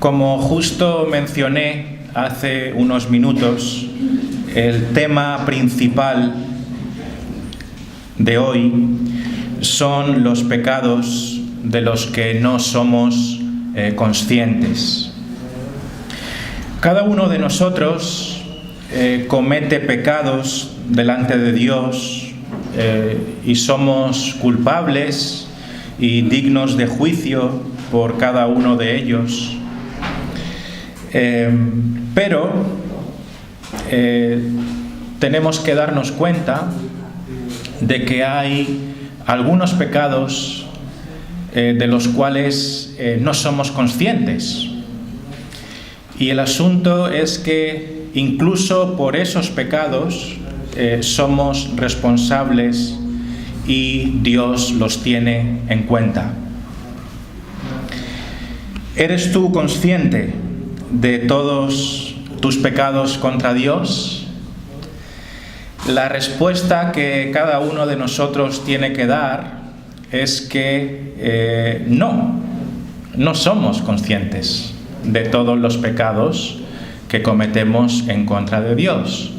Como justo mencioné hace unos minutos, el tema principal de hoy son los pecados de los que no somos conscientes. Cada uno de nosotros comete pecados delante de Dios y somos culpables y dignos de juicio por cada uno de ellos. Pero tenemos que darnos cuenta de que hay algunos pecados de los cuales no somos conscientes. Y el asunto es que incluso por esos pecados somos responsables y Dios los tiene en cuenta. ¿Eres tú consciente de todos tus pecados contra Dios? La respuesta que cada uno de nosotros tiene que dar es que no somos conscientes de todos los pecados que cometemos en contra de Dios.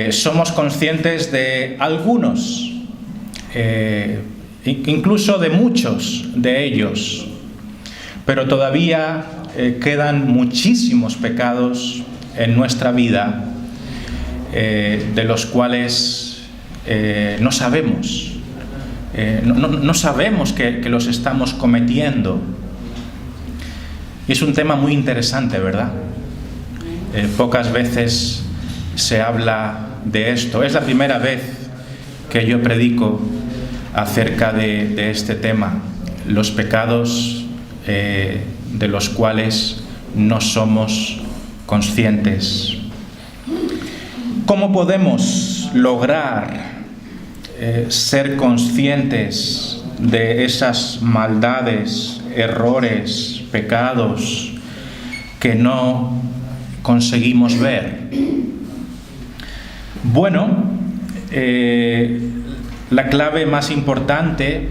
Somos conscientes de algunos, incluso de muchos de ellos, pero todavía quedan muchísimos pecados en nuestra vida de los cuales no sabemos. No sabemos que los estamos cometiendo. Y es un tema muy interesante, ¿verdad? Pocas veces se habla de esto. Es la primera vez que yo predico acerca de este tema, los pecados de los cuales no somos conscientes. ¿Cómo podemos lograr ser conscientes de esas maldades, errores, pecados que no conseguimos ver? Bueno, la clave más importante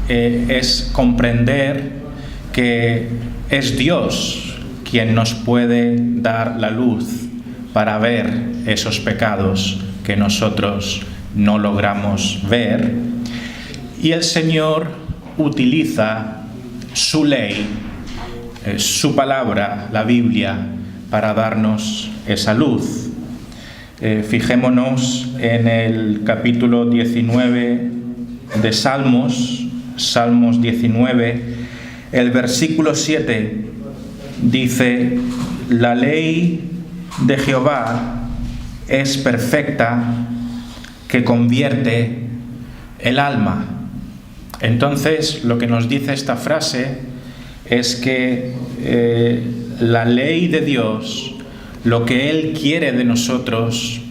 es comprender que es Dios quien nos puede dar la luz para ver esos pecados que nosotros no logramos ver, y el Señor utiliza su ley, su palabra, la Biblia, para darnos esa luz. Fijémonos en el capítulo 19 de Salmos 19, el versículo 7 dice: la ley de Jehová es perfecta, que convierte el alma. Entonces, lo que nos dice esta frase es que la ley de Dios, lo que Él quiere de nosotros,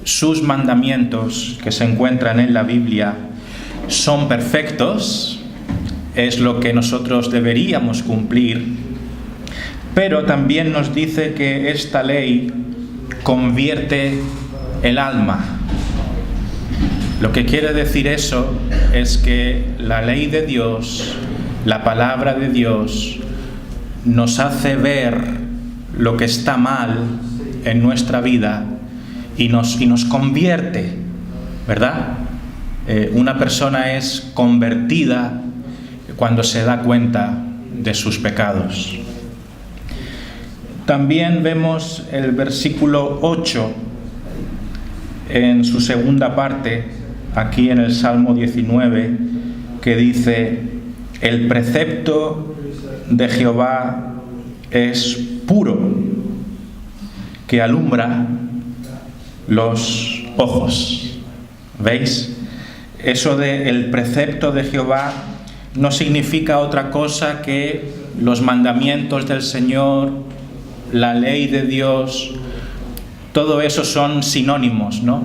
sus mandamientos que se encuentran en la Biblia, son perfectos, es lo que nosotros deberíamos cumplir, pero también nos dice que esta ley convierte el alma. Lo que quiere decir eso es que la ley de Dios, la palabra de Dios, nos hace ver lo que está mal en nuestra vida y nos convierte, ¿verdad? Una persona es convertida cuando se da cuenta de sus pecados. También vemos el versículo 8 en su segunda parte, aquí en el Salmo 19, que dice: el precepto de Jehová es puro, que alumbra los ojos. ¿Veis? Eso de el precepto de Jehová no significa otra cosa que los mandamientos del Señor, la ley de Dios. Todo eso son sinónimos, ¿no?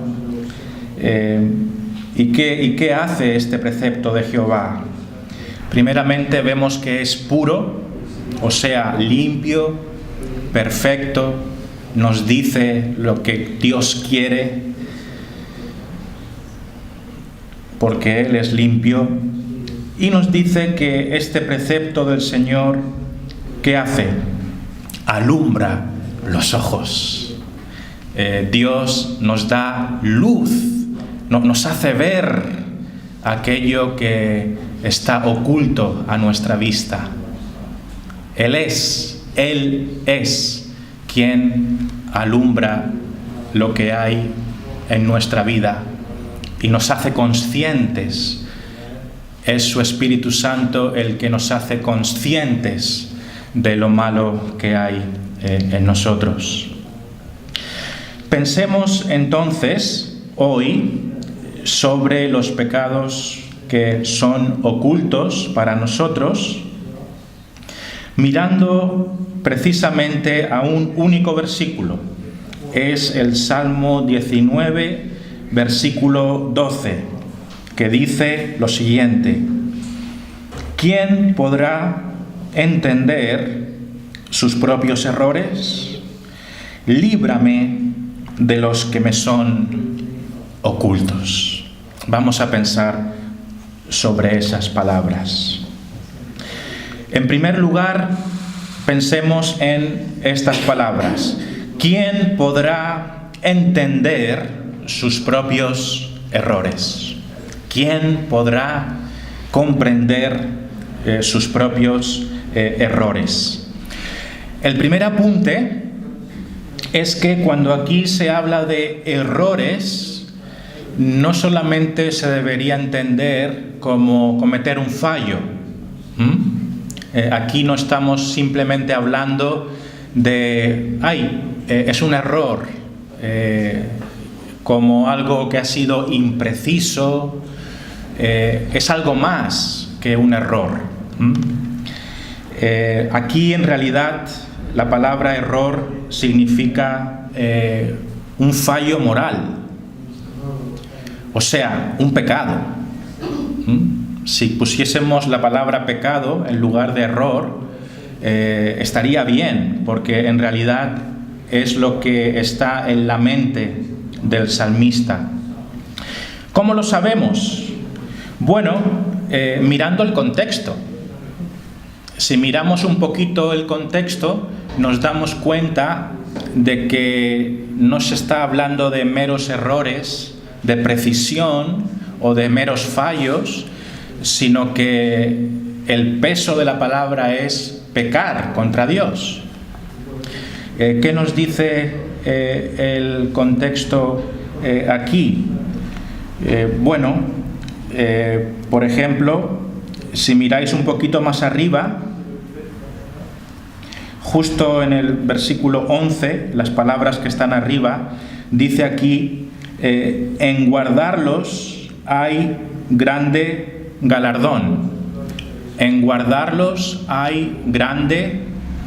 ¿Y qué hace este precepto de Jehová? Primeramente vemos que es puro, o sea, limpio, perfecto, nos dice lo que Dios quiere, porque Él es limpio, y nos dice que este precepto del Señor, ¿qué hace? alumbra los ojos. Dios nos da luz, nos hace ver aquello que está oculto a nuestra vista. Él es quien alumbra lo que hay en nuestra vida y nos hace conscientes. Es su Espíritu Santo el que nos hace conscientes de lo malo que hay en nosotros. Pensemos entonces hoy sobre los pecados que son ocultos para nosotros, mirando precisamente a un único versículo. Es el Salmo 19, versículo 12, que dice lo siguiente: ¿quién podrá entender sus propios errores? Líbrame de los que me son ocultos. Vamos a pensar sobre esas palabras. En primer lugar, pensemos en estas palabras. ¿Quién podrá entender sus propios errores? ¿Quién podrá comprender sus propios errores? El primer apunte es que cuando aquí se habla de errores, no solamente se debería entender como cometer un fallo. Aquí no estamos simplemente hablando de, es un error, como algo que ha sido impreciso. Es algo más que un error. Aquí en realidad la palabra error significa un fallo moral, o sea, un pecado. Si pusiésemos la palabra pecado en lugar de error, estaría bien, porque en realidad es lo que está en la mente del salmista. ¿Cómo lo sabemos? Bueno, mirando el contexto. Si miramos un poquito el contexto, nos damos cuenta de que no se está hablando de meros errores de precisión o de meros fallos, sino que el peso de la palabra es pecar contra Dios. ¿Qué nos dice el contexto aquí? Por ejemplo, si miráis un poquito más arriba, justo en el versículo 11, las palabras que están arriba, dice aquí, en guardarlos hay grande galardón. En guardarlos hay grande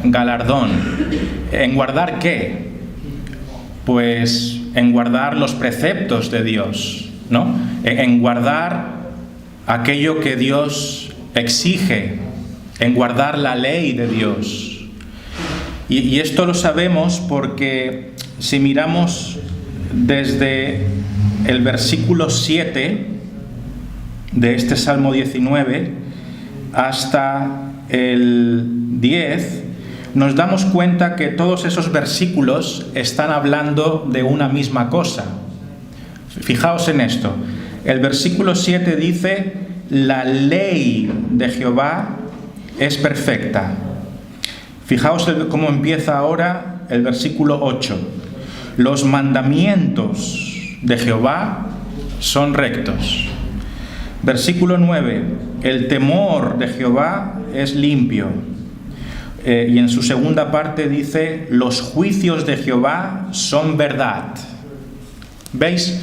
galardón. ¿En guardar qué? Pues en guardar los preceptos de Dios, ¿no? En guardar aquello que Dios exige, en guardar la ley de Dios. Y esto lo sabemos porque si miramos desde el versículo 7 de este Salmo 19 hasta el 10, nos damos cuenta que todos esos versículos están hablando de una misma cosa. Fijaos en esto. El versículo 7 dice: la ley de Jehová es perfecta. Fijaos cómo empieza ahora el versículo 8. Los mandamientos de Jehová son rectos. Versículo 9. El temor de Jehová es limpio. Y en su segunda parte dice: los juicios de Jehová son verdad. ¿Veis?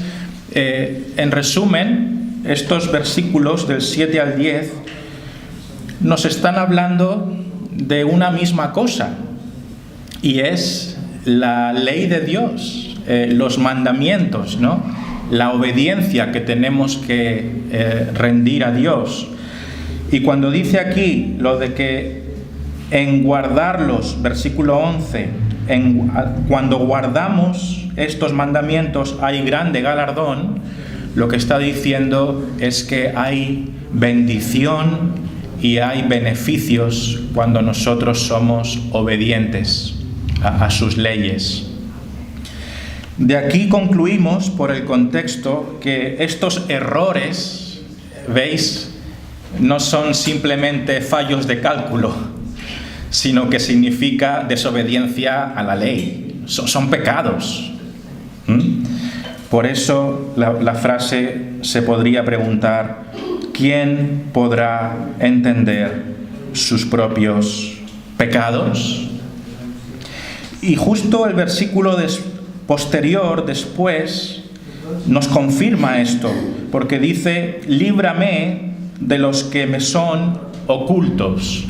En resumen, estos versículos del 7 al 10 nos están hablando de una misma cosa, y es la ley de Dios, los mandamientos, ¿no? La obediencia que tenemos que rendir a Dios. Y cuando dice aquí lo de que en guardarlos, versículo 11, cuando guardamos estos mandamientos hay grande galardón, lo que está diciendo es que hay bendición y hay beneficios cuando nosotros somos obedientes. a sus leyes. De aquí concluimos, por el contexto, que estos errores, ¿veis?, no son simplemente fallos de cálculo, sino que significa desobediencia a la ley. Son pecados. Por eso la frase se podría preguntar: ¿quién podrá entender sus propios pecados? Y justo el versículo posterior, después, nos confirma esto, porque dice: líbrame de los que me son ocultos.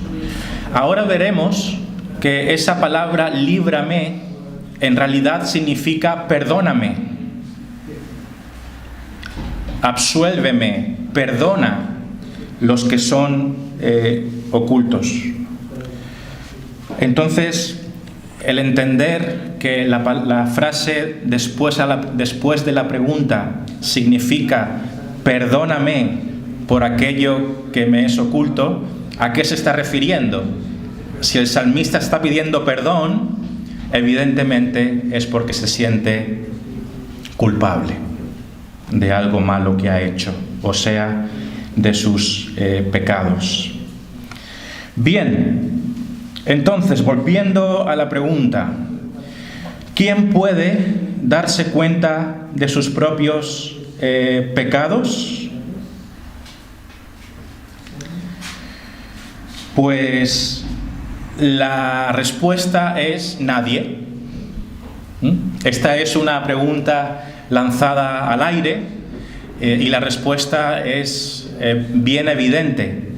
Ahora veremos que esa palabra líbrame en realidad significa perdóname, absuélveme, perdona los que son ocultos. Entonces, el entender que la frase después de la pregunta significa perdóname por aquello que me es oculto, ¿a qué se está refiriendo? Si el salmista está pidiendo perdón, evidentemente es porque se siente culpable de algo malo que ha hecho, o sea, de sus pecados. Bien, entonces, volviendo a la pregunta, ¿quién puede darse cuenta de sus propios pecados? Pues la respuesta es nadie. Esta es una pregunta lanzada al aire y la respuesta es bien evidente.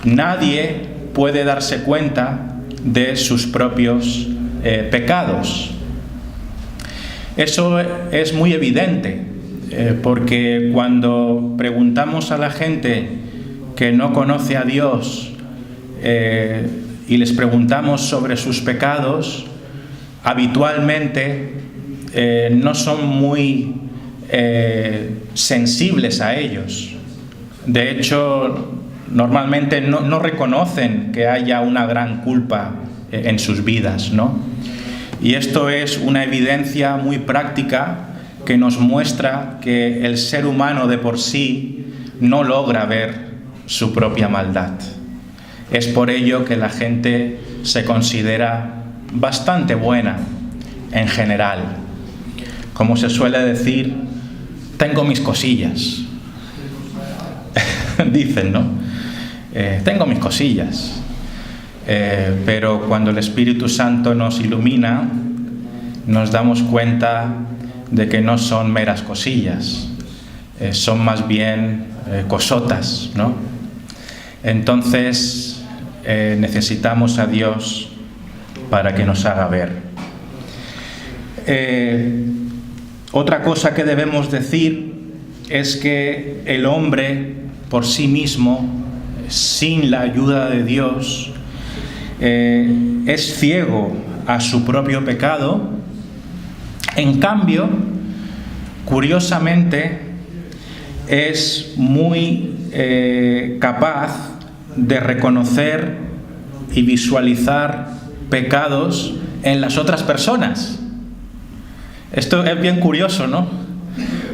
Nadie puede darse cuenta de sus propios pecados. Eso es muy evidente, porque cuando preguntamos a la gente que no conoce a Dios y les preguntamos sobre sus pecados, habitualmente no son muy sensibles a ellos. De hecho, normalmente no reconocen que haya una gran culpa en sus vidas, ¿no? Y esto es una evidencia muy práctica que nos muestra que el ser humano de por sí no logra ver su propia maldad. Es por ello que la gente se considera bastante buena en general. Como se suele decir, tengo mis cosillas. Dicen, ¿no? Tengo mis cosillas. Pero cuando el Espíritu Santo nos ilumina, nos damos cuenta de que no son meras cosillas, son más bien cosotas, ¿no? Entonces necesitamos a Dios para que nos haga ver. Otra cosa que debemos decir es que el hombre por sí mismo, sin la ayuda de Dios, es ciego a su propio pecado. En cambio, curiosamente, es muy capaz de reconocer y visualizar pecados en las otras personas. Esto es bien curioso, ¿no?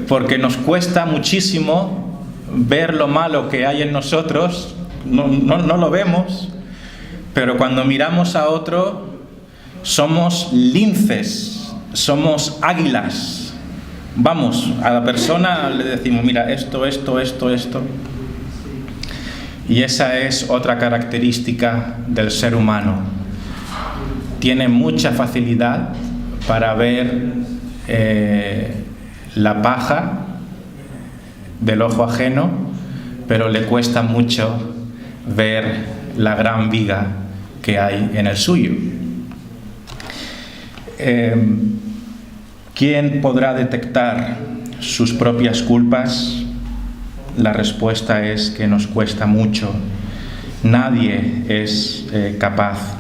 Porque nos cuesta muchísimo ver lo malo que hay en nosotros, no lo vemos, pero cuando miramos a otro somos linces, somos águilas. Vamos, a la persona le decimos, mira, esto. Y esa es otra característica del ser humano. Tiene mucha facilidad para ver la paja del ojo ajeno, pero le cuesta mucho ver la gran viga que hay en el suyo. ¿Quién podrá detectar sus propias culpas? La respuesta es que nos cuesta mucho. Nadie es capaz.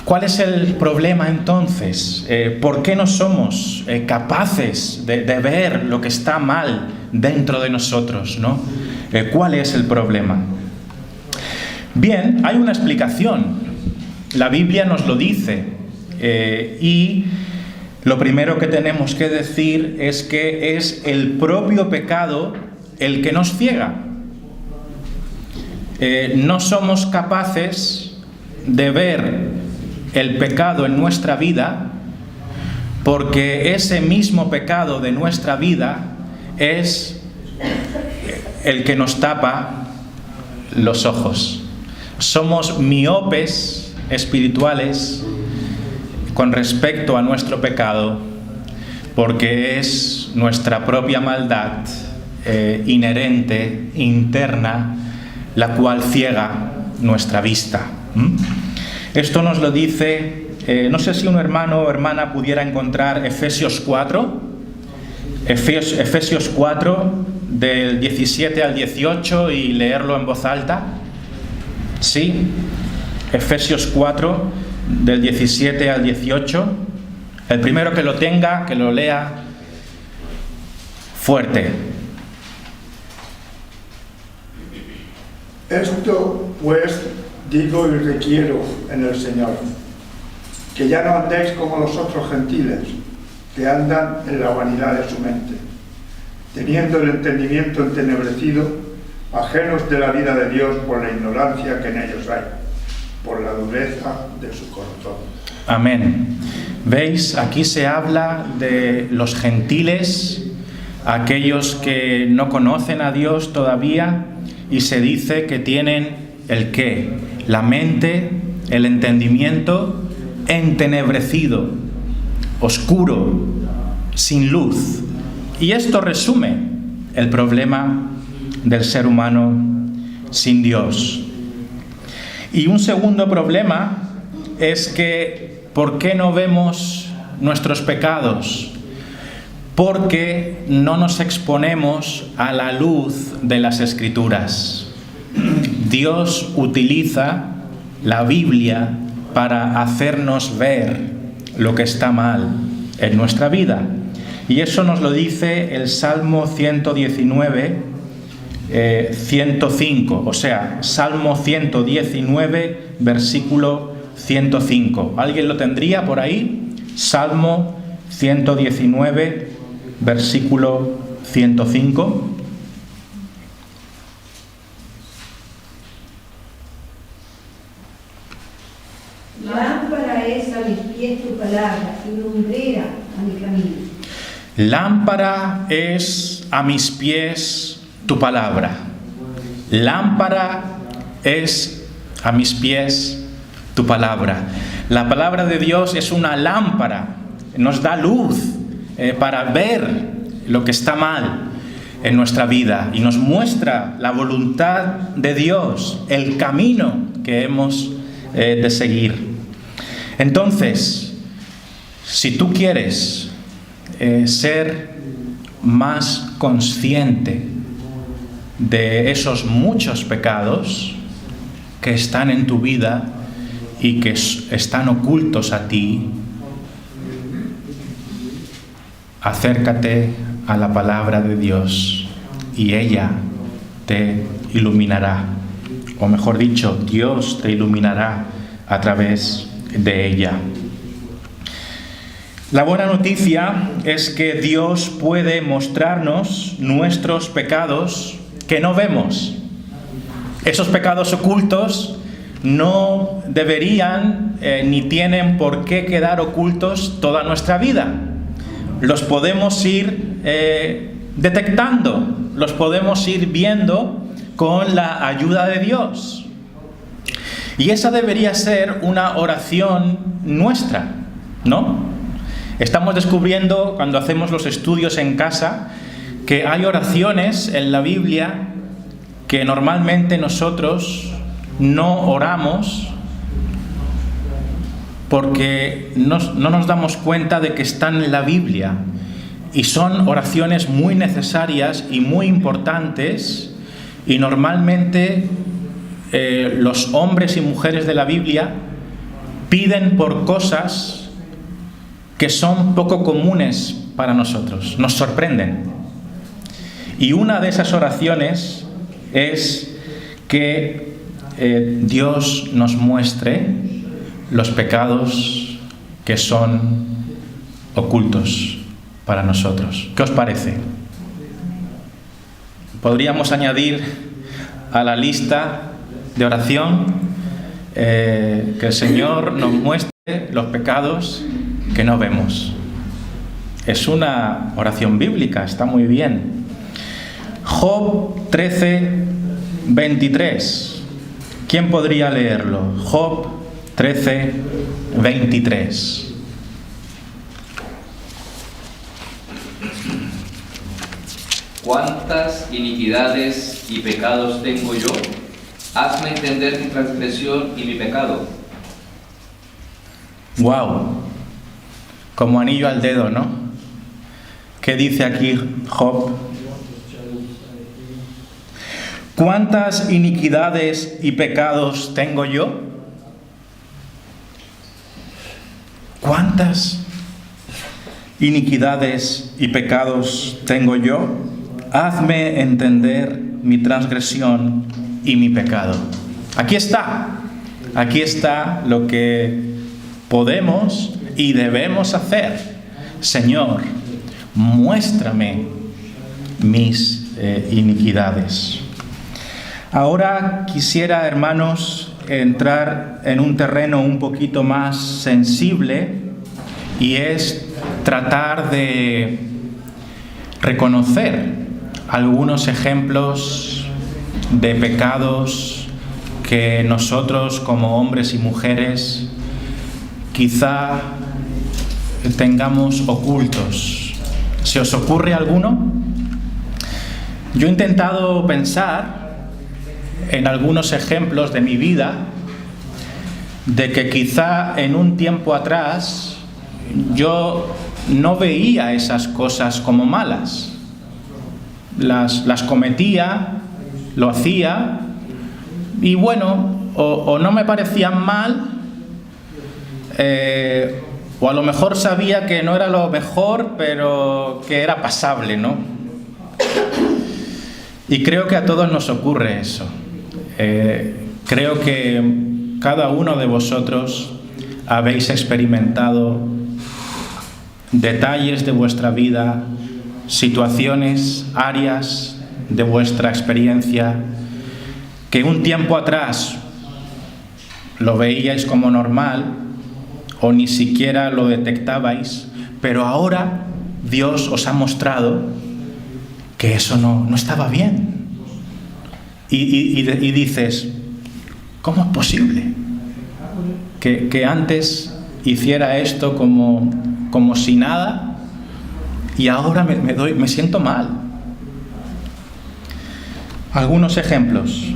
¿Cuál es el problema entonces? ¿Por qué no somos capaces de ver lo que está mal dentro de nosotros, ¿no? ¿Cuál es el problema? Bien, hay una explicación. La Biblia nos lo dice. y lo primero que tenemos que decir es que es el propio pecado el que nos ciega. No somos capaces de ver el pecado en nuestra vida porque ese mismo pecado de nuestra vida es el que nos tapa los ojos. Somos miopes espirituales con respecto a nuestro pecado porque es nuestra propia maldad inherente, interna, la cual ciega nuestra vista. Esto nos lo dice, no sé si un hermano o hermana pudiera encontrar Efesios 4, Efesios 4 del 17 al 18 y leerlo en voz alta. Sí, Efesios 4 del 17 al 18. El primero que lo tenga, que lo lea fuerte. Esto pues digo y requiero en el Señor, que ya no andéis como los otros gentiles, que andan en la vanidad de su mente, teniendo el entendimiento entenebrecido, ajenos de la vida de Dios por la ignorancia que en ellos hay, por la dureza de su corazón. Amén. ¿Veis? Aquí se habla de los gentiles, aquellos que no conocen a Dios todavía, y se dice que tienen ¿el qué? La mente, el entendimiento entenebrecido, oscuro, sin luz. Y esto resume el problema del ser humano sin Dios. Y un segundo problema es que ¿por qué no vemos nuestros pecados? Porque no nos exponemos a la luz de las Escrituras. Dios utiliza la Biblia para hacernos ver lo que está mal en nuestra vida. Y eso nos lo dice el Salmo 119, 105. O sea, Salmo 119, versículo 105. ¿Alguien lo tendría por ahí? Salmo 119, versículo 105. Lámpara es a mis pies tu palabra y lumbrera a mi camino. Lámpara es a mis pies tu palabra. Lámpara es a mis pies tu palabra. La palabra de Dios es una lámpara, nos da luz para ver lo que está mal en nuestra vida y nos muestra la voluntad de Dios, el camino que hemos de seguir. Entonces, si tú quieres ser más consciente de esos muchos pecados que están en tu vida y que están ocultos a ti, acércate a la palabra de Dios y ella te iluminará, o mejor dicho, Dios te iluminará a través de ella. La buena noticia es que Dios puede mostrarnos nuestros pecados que no vemos. Esos pecados ocultos no deberían ni tienen por qué quedar ocultos toda nuestra vida. Los podemos ir detectando, los podemos ir viendo con la ayuda de Dios. Y esa debería ser una oración nuestra, ¿no? Estamos descubriendo, cuando hacemos los estudios en casa, que hay oraciones en la Biblia que normalmente nosotros no oramos porque no nos damos cuenta de que están en la Biblia. Y son oraciones muy necesarias y muy importantes, y normalmente los hombres y mujeres de la Biblia piden por cosas que son poco comunes para nosotros, nos sorprenden. Y una de esas oraciones es que Dios nos muestre los pecados que son ocultos para nosotros. ¿Qué os parece? Podríamos añadir a la lista de oración que el Señor nos muestre los pecados que no vemos. Es una oración bíblica, está muy bien. Job 13, 23. ¿Quién podría leerlo? Job 13, 23. ¿Cuántas iniquidades y pecados tengo yo? Hazme entender mi transgresión y mi pecado. ¡Wow! Como anillo al dedo, ¿no? ¿Qué dice aquí Job? ¿Cuántas iniquidades y pecados tengo yo? ¿Cuántas iniquidades y pecados tengo yo? Hazme entender mi transgresión y mi pecado. Aquí está lo que podemos y debemos hacer. Señor, muéstrame mis iniquidades. Ahora quisiera, hermanos, entrar en un terreno un poquito más sensible, y es tratar de reconocer algunos ejemplos de pecados que nosotros como hombres y mujeres quizá tengamos ocultos. ¿Se os ocurre alguno? Yo he intentado pensar en algunos ejemplos de mi vida de que quizá en un tiempo atrás yo no veía esas cosas como malas. Las cometía, lo hacía, y bueno, o no me parecían mal, o a lo mejor sabía que no era lo mejor, pero que era pasable, ¿no? Y creo que a todos nos ocurre eso. Creo que cada uno de vosotros habéis experimentado detalles de vuestra vida, situaciones, áreas de vuestra experiencia, que un tiempo atrás lo veíais como normal o ni siquiera lo detectabais, pero ahora Dios os ha mostrado que eso no estaba bien. Y dices, ¿cómo es posible que antes hiciera esto como si nada y ahora me siento mal? Algunos ejemplos.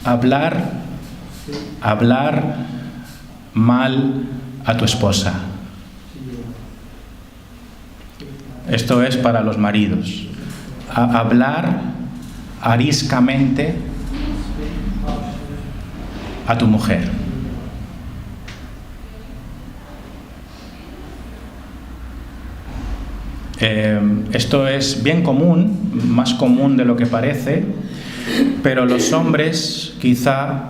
Hablar mal a tu esposa. Esto es para los maridos. Hablar ariscamente a tu mujer. Esto es bien común, más común de lo que parece, pero los hombres quizá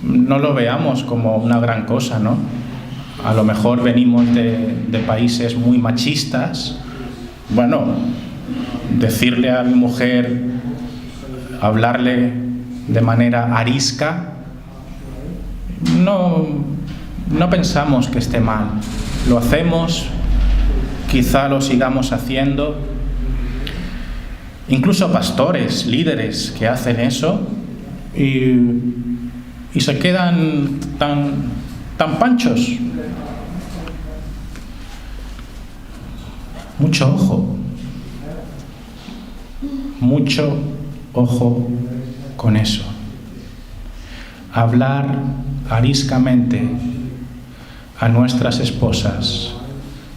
no lo veamos como una gran cosa, ¿no? A lo mejor venimos de países muy machistas. Bueno, decirle a mi mujer, hablarle de manera arisca, no pensamos que esté mal. Lo hacemos, quizá lo sigamos haciendo. Incluso pastores, líderes que hacen eso y se quedan tan panchos. Mucho ojo con eso. Hablar ariscamente a nuestras esposas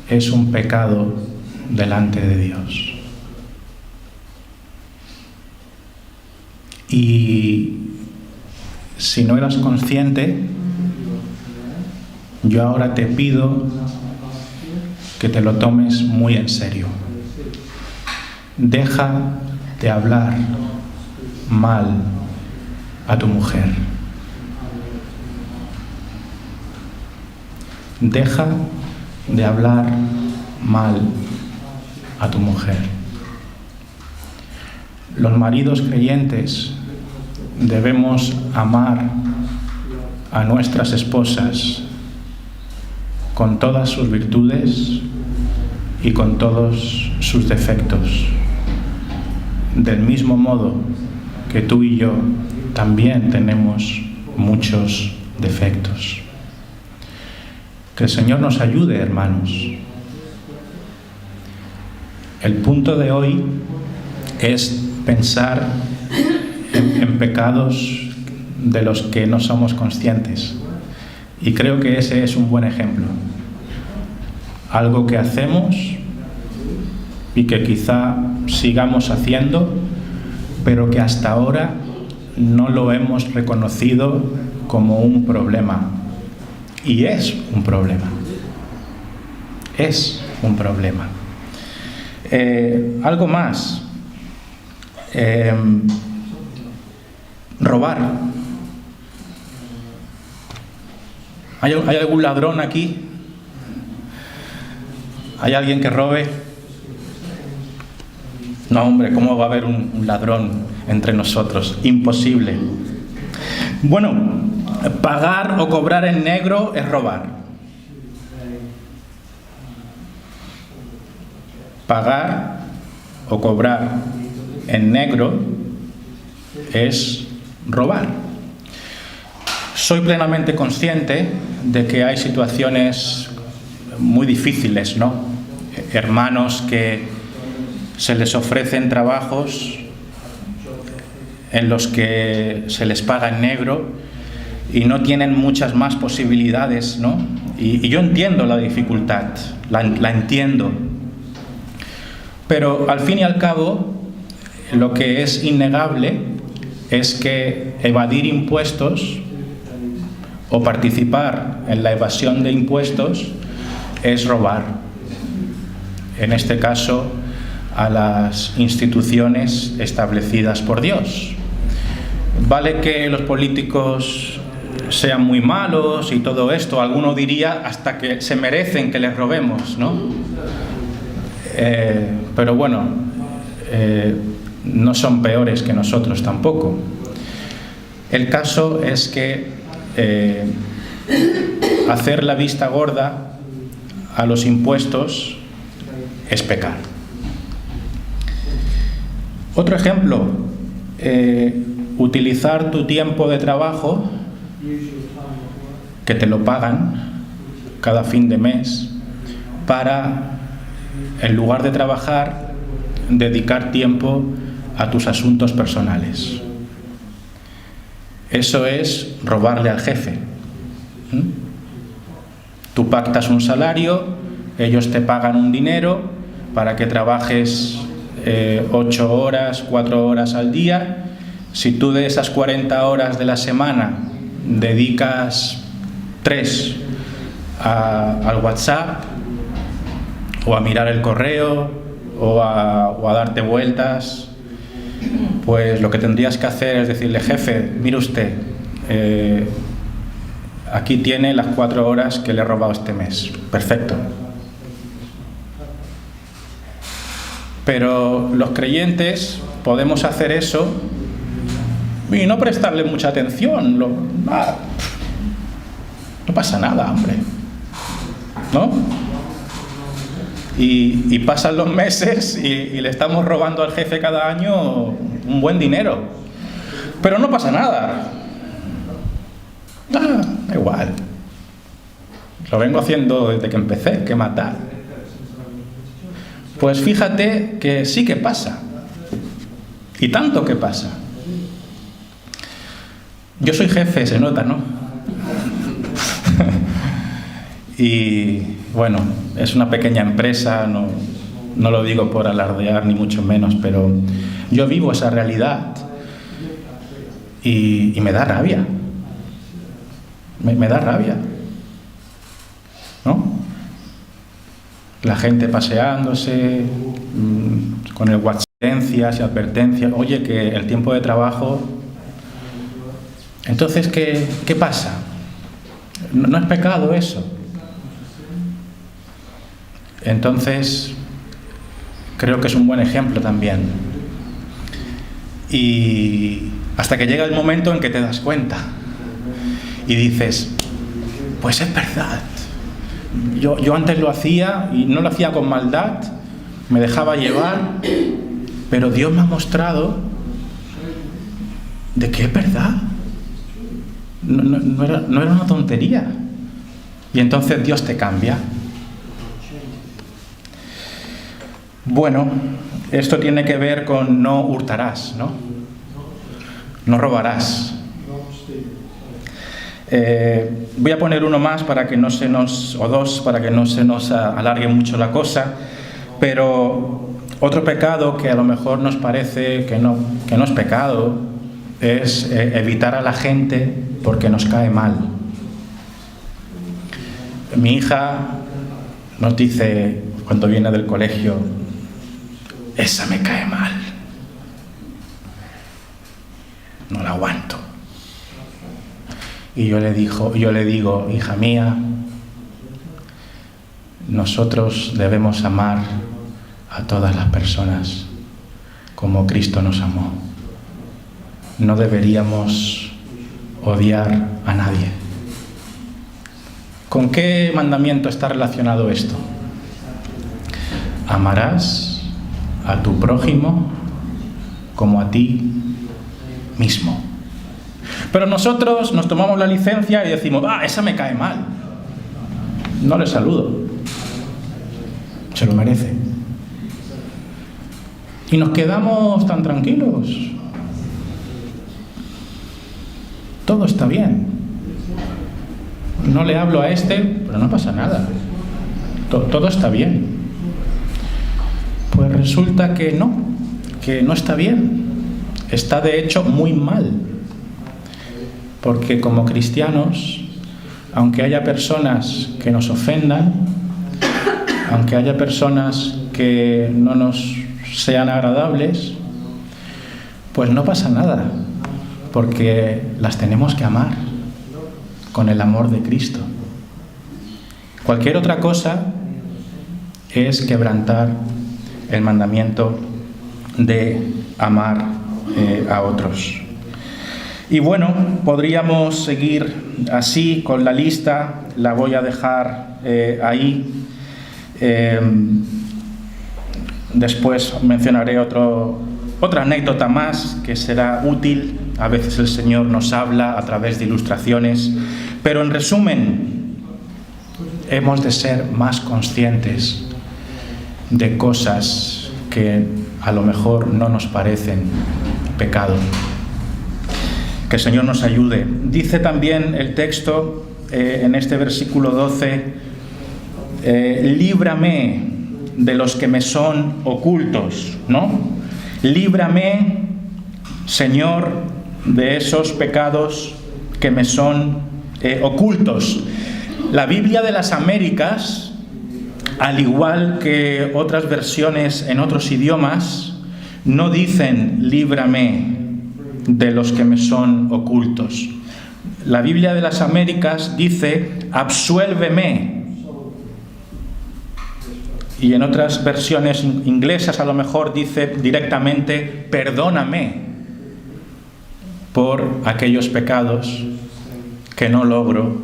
es un pecado delante de Dios. Y si no eras consciente, yo ahora te pido que te lo tomes muy en serio. Deja de hablar mal a tu mujer. deja de hablar mal a tu mujer. Los maridos creyentes debemos amar a nuestras esposas con todas sus virtudes y con todos sus defectos. Del mismo modo que tú y yo también tenemos muchos defectos. Que el Señor nos ayude, hermanos. El punto de hoy es pensar en pecados de los que no somos conscientes. Y creo que ese es un buen ejemplo. Algo que hacemos y que quizá sigamos haciendo, pero que hasta ahora no lo hemos reconocido como un problema. Y es un problema. Es un problema. Algo más. Robar. ¿Hay algún ladrón aquí? ¿Hay alguien que robe? No, hombre, ¿cómo va a haber un ladrón entre nosotros? Imposible. Bueno, pagar o cobrar en negro es robar. Pagar o cobrar en negro es robar. Soy plenamente consciente de que hay situaciones muy difíciles, ¿no? Hermanos que se les ofrecen trabajos en los que se les paga en negro y no tienen muchas más posibilidades, ¿no? Y yo entiendo la dificultad, la entiendo. Pero al fin y al cabo, lo que es innegable es que evadir impuestos o participar en la evasión de impuestos es robar. En este caso, a las instituciones establecidas por Dios. Vale que los políticos sean muy malos y todo esto, alguno diría hasta que se merecen que les robemos, ¿no? Pero bueno, no son peores que nosotros tampoco. El caso es que hacer la vista gorda a los impuestos es pecar. Otro ejemplo, utilizar tu tiempo de trabajo, que te lo pagan cada fin de mes, para, en lugar de trabajar, dedicar tiempo a tus asuntos personales. Eso es robarle al jefe. Tú pactas un salario, ellos te pagan un dinero para que trabajes 8 horas, 4 horas al día. Si tú de esas 40 horas de la semana dedicas 3 al WhatsApp o a mirar el correo o a darte vueltas, pues lo que tendrías que hacer es decirle: jefe, mire usted, aquí tiene las 4 horas que le he robado este mes. Perfecto. Pero los creyentes podemos hacer eso y no prestarle mucha atención. No pasa nada, hombre, ¿no? Y pasan los meses y le estamos robando al jefe cada año un buen dinero. Pero no pasa nada. Da igual. Lo vengo haciendo desde que empecé, ¿qué más da? Pues fíjate que sí que pasa. Y tanto que pasa. Yo soy jefe, se nota, ¿no? Y bueno, es una pequeña empresa, no lo digo por alardear ni mucho menos, pero yo vivo esa realidad y me da rabia. Me da rabia, ¿no? La gente paseándose con el WhatsApp y advertencias, oye, que el tiempo de trabajo. Entonces, ¿qué pasa? ¿No es pecado eso? Entonces, creo que es un buen ejemplo también. Y hasta que llega el momento en que te das cuenta y dices, pues es verdad. Yo antes lo hacía y no lo hacía con maldad, me dejaba llevar, pero Dios me ha mostrado de que es verdad. No era una tontería. Y entonces Dios te cambia. Bueno, esto tiene que ver con no hurtarás, ¿no? No robarás. Voy a poner uno más para que no se nos, o dos, para que no se nos alargue mucho la cosa, pero otro pecado que a lo mejor nos parece que no es pecado es evitar a la gente porque nos cae mal. Mi hija nos dice cuando viene del colegio, esa me cae mal, no la aguanto. Y yo le digo, hija mía, nosotros debemos amar a todas las personas como Cristo nos amó. No deberíamos odiar a nadie. ¿Con qué mandamiento está relacionado esto? Amarás a tu prójimo como a ti mismo. Pero nosotros nos tomamos la licencia y decimos, esa me cae mal, no le saludo, se lo merece. Y nos quedamos tan tranquilos. Todo está bien. No le hablo a este, pero no pasa nada. Todo está bien. Pues resulta que no está bien. Está de hecho muy mal. Porque como cristianos, aunque haya personas que nos ofendan, aunque haya personas que no nos sean agradables, pues no pasa nada, porque las tenemos que amar con el amor de Cristo. Cualquier otra cosa es quebrantar el mandamiento de amar a otros. Y bueno, podríamos seguir así con la lista, la voy a dejar ahí. Después mencionaré otra anécdota más que será útil. A veces el Señor nos habla a través de ilustraciones, pero en resumen, hemos de ser más conscientes de cosas que a lo mejor no nos parecen pecado. Que el Señor nos ayude. Dice también el texto en este versículo 12, líbrame de los que me son ocultos, ¿no? Líbrame, Señor, de esos pecados que me son ocultos. La Biblia de las Américas, al igual que otras versiones en otros idiomas, no dicen líbrame de los que me son ocultos. La Biblia de las Américas dice absuélveme. Y en otras versiones inglesas a lo mejor dice directamente perdóname por aquellos pecados que no logro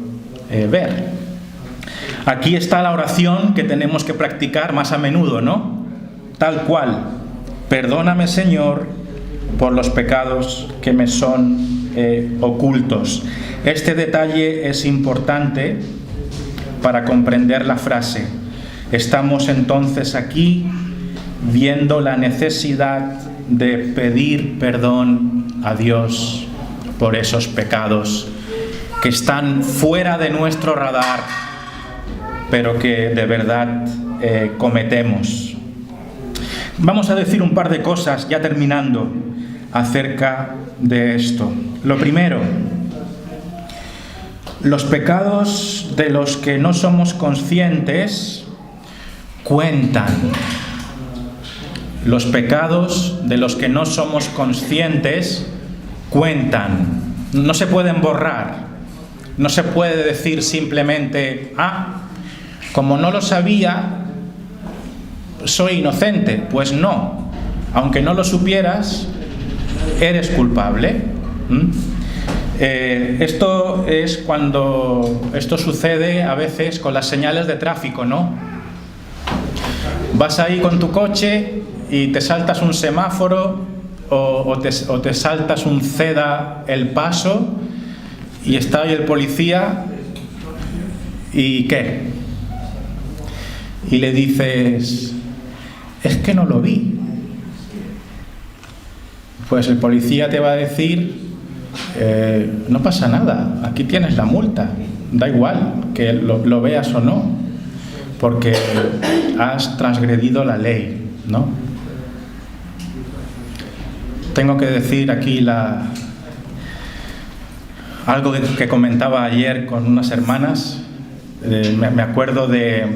ver. Aquí está la oración que tenemos que practicar más a menudo, ¿no? Tal cual. Perdóname, Señor, por los pecados que me son ocultos. Este detalle es importante para comprender la frase. Estamos entonces aquí viendo la necesidad de pedir perdón a Dios por esos pecados que están fuera de nuestro radar, pero que de verdad cometemos. Vamos a decir un par de cosas, ya terminando, acerca de esto. Lo primero, los pecados de los que no somos conscientes cuentan. Los pecados de los que no somos conscientes cuentan. No se pueden borrar. No se puede decir simplemente, como no lo sabía, soy inocente. Pues no, aunque no lo supieras, eres culpable. Esto sucede a veces con las señales de tráfico, ¿no? Vas ahí con tu coche y te saltas un semáforo o te saltas un ceda el paso y está ahí el policía y ¿qué? Y le dices, es que no lo vi. Pues el policía te va a decir, no pasa nada, aquí tienes la multa, da igual que lo veas o no, porque has transgredido la ley, ¿no? Tengo que decir aquí algo que comentaba ayer con unas hermanas. Me acuerdo de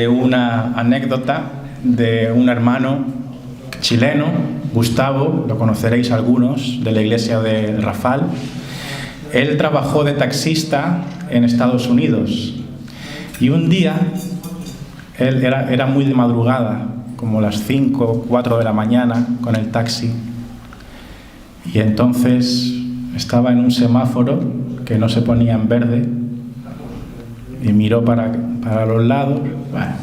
una anécdota de un hermano chileno, Gustavo, lo conoceréis algunos, de la iglesia de Rafal. Él trabajó de taxista en Estados Unidos y un día, él era muy de madrugada, como las 5 o 4 de la mañana con el taxi, y entonces estaba en un semáforo que no se ponía en verde y miró para los lados, bueno,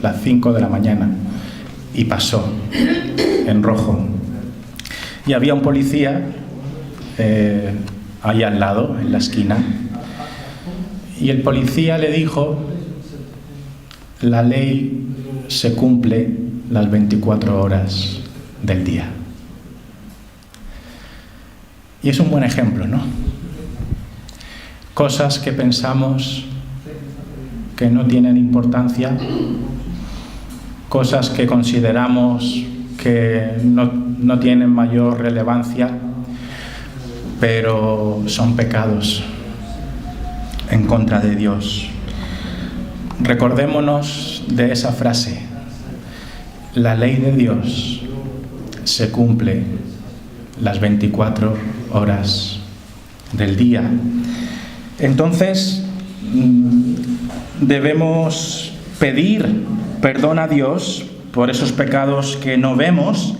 las 5 de la mañana, y pasó en rojo. Y había un policía ahí al lado, en la esquina, y el policía le dijo, la ley se cumple las 24 horas del día. Y es un buen ejemplo, ¿no? Cosas que pensamos que no tienen importancia, cosas que consideramos que no tienen mayor relevancia, pero son pecados en contra de Dios. Recordémonos de esa frase: la ley de Dios se cumple las 24 horas del día. Entonces, debemos pedir perdón a Dios por esos pecados que no vemos.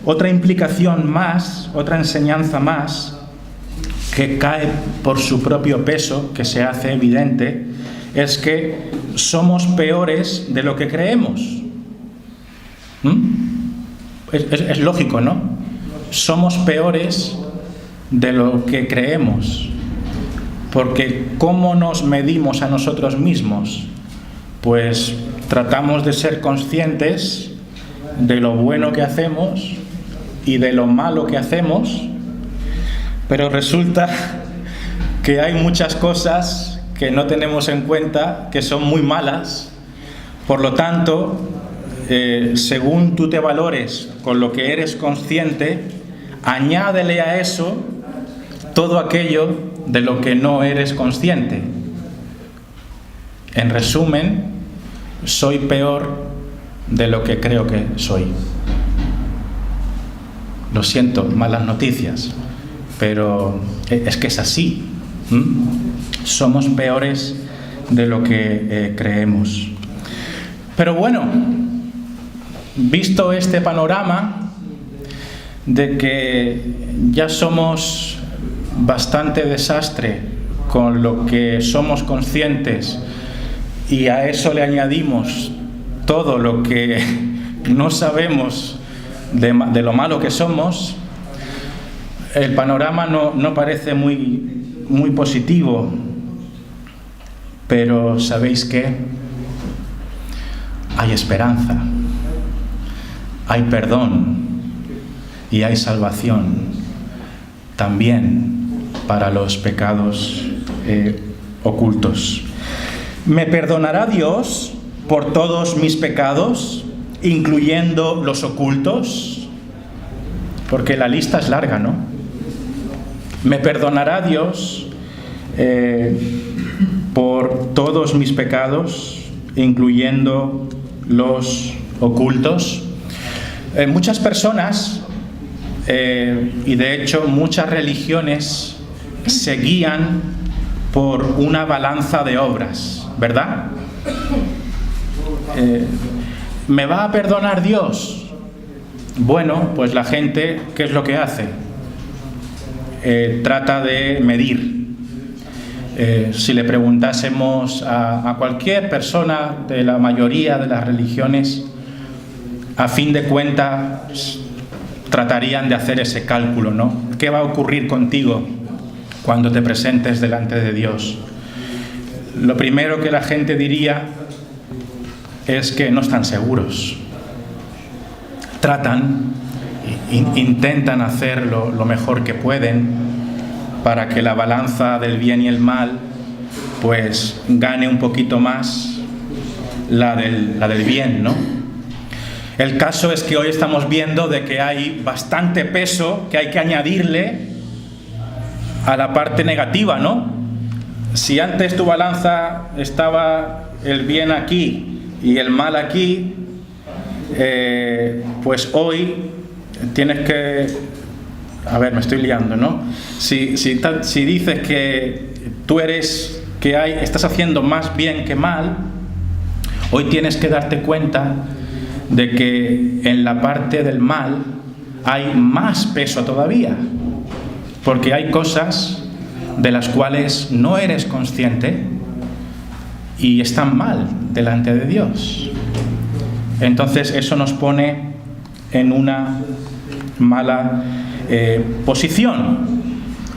Otra implicación más, otra enseñanza más, que cae por su propio peso, que se hace evidente, es que somos peores de lo que creemos. Es lógico, ¿no? Somos peores de lo que creemos, porque ¿cómo nos medimos a nosotros mismos? Pues tratamos de ser conscientes de lo bueno que hacemos y de lo malo que hacemos, pero resulta que hay muchas cosas que no tenemos en cuenta, que son muy malas. Por lo tanto, según tú te valores con lo que eres consciente, añádele a eso todo aquello de lo que no eres consciente. En resumen, soy peor de lo que creo que soy. Lo siento, malas noticias, pero es que es así. Somos peores de lo que creemos. Pero bueno, visto este panorama de que ya somos bastante desastre con lo que somos conscientes y a eso le añadimos todo lo que no sabemos de lo malo que somos, el panorama no parece muy positivo. Pero ¿sabéis qué? Hay esperanza, hay perdón y hay salvación también para los pecados ocultos. ¿Me perdonará Dios por todos mis pecados, incluyendo los ocultos? Porque la lista es larga, ¿no? ¿Me perdonará Dios por todos mis pecados, incluyendo los ocultos? Muchas personas, y de hecho muchas religiones, se guían por una balanza de obras, ¿verdad? ¿Me va a perdonar Dios? Bueno, pues la gente, ¿qué es lo que hace? Trata de medir. Si le preguntásemos a cualquier persona de la mayoría de las religiones, a fin de cuentas tratarían de hacer ese cálculo, ¿no? ¿Qué va a ocurrir contigo cuando te presentes delante de Dios? Lo primero que la gente diría es que no están seguros. Tratan, intentan hacer lo mejor que pueden para que la balanza del bien y el mal pues gane un poquito más la del bien, ¿no? El caso es que hoy estamos viendo de que hay bastante peso que hay que añadirle a la parte negativa, ¿no? Si antes tu balanza estaba el bien aquí y el mal aquí, pues hoy tienes que... A ver, me estoy liando, ¿no? Si dices que tú estás haciendo más bien que mal, hoy tienes que darte cuenta de que en la parte del mal hay más peso todavía, porque hay cosas de las cuales no eres consciente y están mal delante de Dios. Entonces eso nos pone en una mala posición,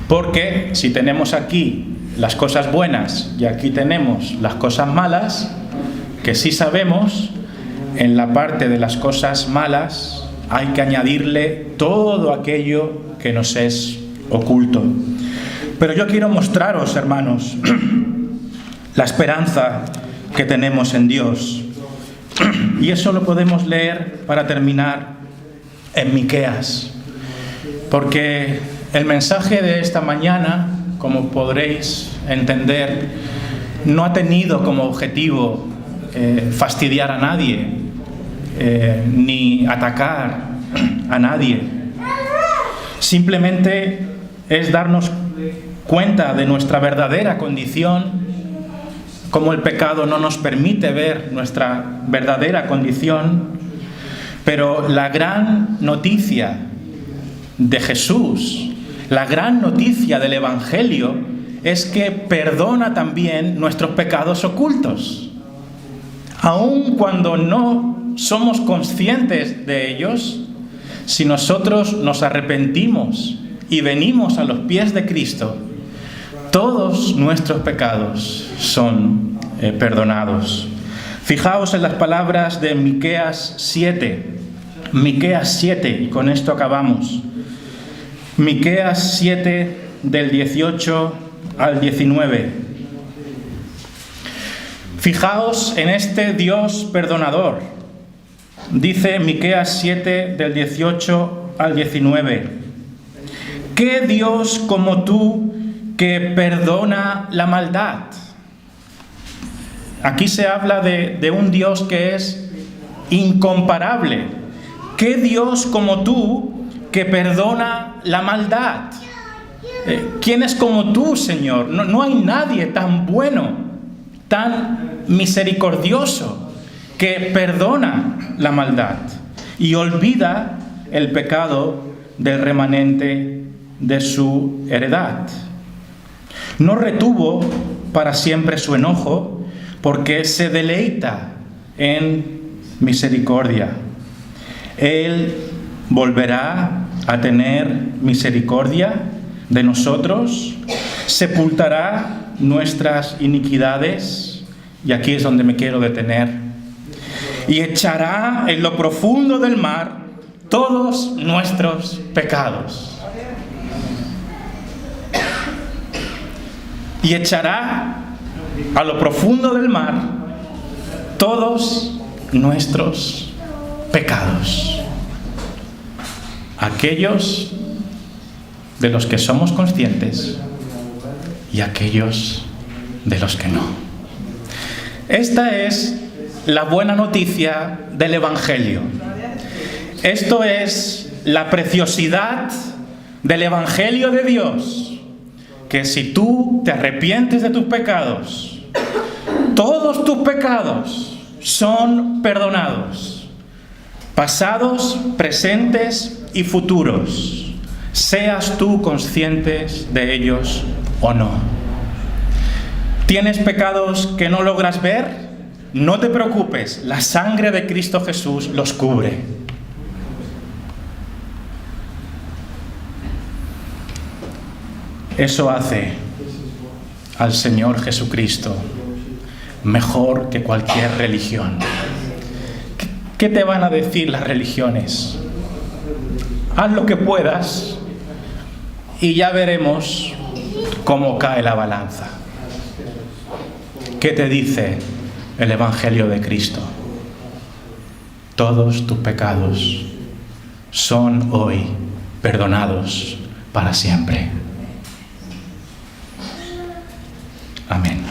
porque si tenemos aquí las cosas buenas y aquí tenemos las cosas malas, que sí sabemos, en la parte de las cosas malas hay que añadirle todo aquello que nos es oculto. Pero yo quiero mostraros, hermanos, la esperanza que tenemos en Dios. Y eso lo podemos leer, para terminar, en Miqueas. Porque el mensaje de esta mañana, como podréis entender, no ha tenido como objetivo fastidiar a nadie, ni atacar a nadie. Simplemente es darnos cuenta de nuestra verdadera condición, cómo el pecado no nos permite ver nuestra verdadera condición, pero la gran noticia de Jesús, la gran noticia del Evangelio, es que perdona también nuestros pecados ocultos. Aun cuando no somos conscientes de ellos, si nosotros nos arrepentimos y venimos a los pies de Cristo, todos nuestros pecados son perdonados. Fijaos en las palabras de Miqueas 7. Miqueas 7, y con esto acabamos. Miqueas 7, del 18 al 19. Fijaos en este Dios perdonador. Dice Miqueas 7, del 18 al 19. ¿Qué Dios como tú que perdona la maldad? Aquí se habla de un Dios que es incomparable. ¿Qué Dios como tú que perdona la maldad? ¿Quién es como tú, Señor? No hay nadie tan bueno, tan misericordioso, que perdona la maldad y olvida el pecado del remanente de su heredad. No retuvo para siempre su enojo, porque se deleita en misericordia. Él volverá a tener misericordia de nosotros, sepultará nuestras iniquidades, y aquí es donde me quiero detener, y echará en lo profundo del mar todos nuestros pecados. Y echará a lo profundo del mar todos nuestros pecados. Aquellos de los que somos conscientes y aquellos de los que no. Esta es la buena noticia del Evangelio. Esto es la preciosidad del Evangelio de Dios, que si tú te arrepientes de tus pecados, todos tus pecados son perdonados. pasados, presentes y futuros, seas tú consciente de ellos o no. ¿Tienes pecados que no logras ver? No te preocupes, la sangre de Cristo Jesús los cubre. Eso hace al Señor Jesucristo mejor que cualquier religión. ¿Qué te van a decir las religiones? Haz lo que puedas y ya veremos cómo cae la balanza. ¿Qué te dice el Evangelio de Cristo? Todos tus pecados son hoy perdonados para siempre. Amén.